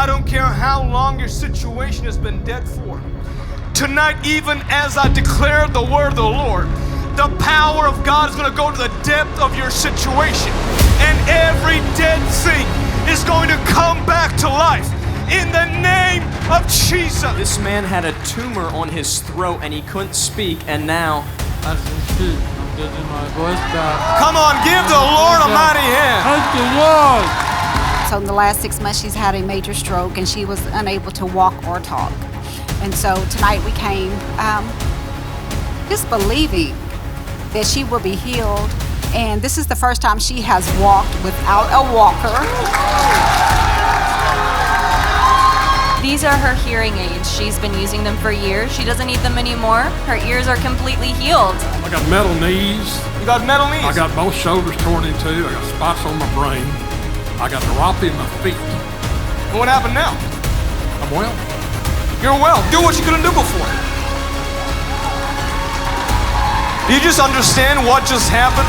I don't care how long your situation has been dead for. Tonight, even as I declare the word of the Lord, the power of God is going to go to the depth of your situation. And every dead thing is going to come back to life in the name of Jesus. This man had a tumor on his throat and he couldn't speak, and now I can speak. I'm getting my voice back. Come on, give the Lord a mighty hand. Thank the Lord. So in the last 6 months, she's had a major stroke and she was unable to walk or talk. And so tonight we came just believing that she will be healed. And this is the first time she has walked without a walker. These are her hearing aids. She's been using them for years. She doesn't need them anymore. Her ears are completely healed. I got metal knees. You got metal knees? I got both shoulders torn in two. I got spots on my brain. I got neuropathy in my feet. And what happened now? I'm well. You're well. Do what you couldn't do before. Do you just understand what just happened?